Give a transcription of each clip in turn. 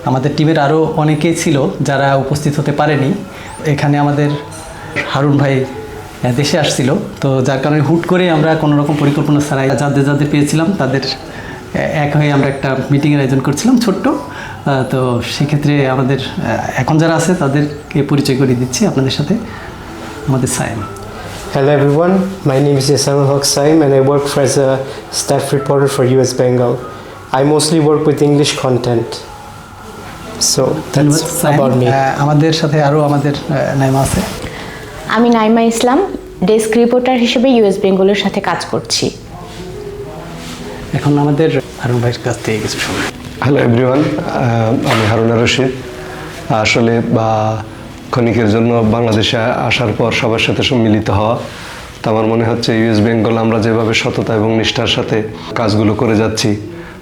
আমাদের টিমের আরও অনেকেই ছিল যারা উপস্থিত হতে পারেনি। এখানে আমাদের হারুন ভাই দেশে আসছিল, তো যার কারণে হুট করে আমরা কোনো রকম পরিকল্পনা ছাড়াই যাদের যাদের পেয়েছিলাম তাদের এক হয়ে আমরা একটা মিটিংয়ের আয়োজন করছিলাম ছোট্ট। তো সেক্ষেত্রে আমাদের এখন যারা আছে তাদেরকে পরিচয় করিয়ে দিচ্ছি আপনাদের সাথে। আমাদের Saim. Hello everyone, my name is Yasamul Haq Saim and I work as a staff reporter for US Bengal. I mostly work with English content. So that's about me. আমাদের সাথে আরও আমাদের নাইমা আছে। আমি নাইমা ইসলাম, ডেস্ক রিপোর্টার হিসেবে ইউএস বেঙ্গলের সাথে কাজ করছি। এখন আমাদের হারুন ভাইয়ের কাছ থেকে কিছু শুনুন। হ্যালো এভরিওয়ান, আমি হারুনা রশিদ। আসলে ক্ষণিকের জন্য বাংলাদেশে আসার পর সবার সাথে মিলিত হওয়া, তো আমার মনে হচ্ছে ইউএস বেঙ্গল আমরা যেভাবে সততা এবং নিষ্ঠার সাথে কাজগুলো করে যাচ্ছি,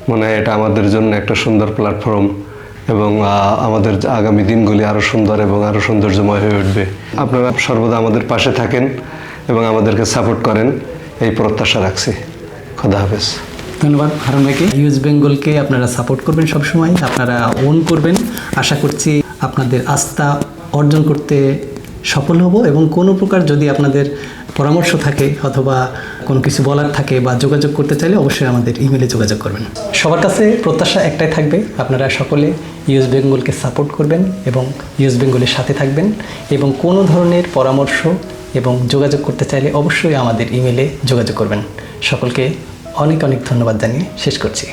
মনে হয় এটা আমাদের জন্য একটা সুন্দর প্ল্যাটফর্ম এবং আমাদের আগামী দিনগুলি আরও সুন্দর এবং আরও সৌন্দর্যময় হয়ে উঠবে। আপনারা সর্বদা আমাদের পাশে থাকেন এবং আমাদেরকে সাপোর্ট করেন, এই প্রত্যাশা রাখছি। খোদা হাফেজ। ধন্যবাদ হারুন ভাইকে। ইউএস বেঙ্গলকে আপনারা সাপোর্ট করবেন, সবসময় আপনারা ওন করবেন। আশা করছি আপনাদের আস্থা অর্জন করতে সফল হব এবং কোনো প্রকার যদি আপনাদের পরামর্শ থাকে অথবা কোনো কিছু বলার থাকে বা যোগাযোগ করতে চাইলে অবশ্যই আমাদের ইমেলে যোগাযোগ করবেন। সবার কাছে প্রত্যাশা একটাই থাকবে, আপনারা সকলে ইউএস বেঙ্গলকে সাপোর্ট করবেন এবং ইউএস বেঙ্গলের সাথে থাকবেন এবং কোনো ধরনের পরামর্শ এবং যোগাযোগ করতে চাইলে অবশ্যই আমাদের ইমেলে যোগাযোগ করবেন। সকলকে অনেক অনেক ধন্যবাদ জানিয়ে শেষ করছি।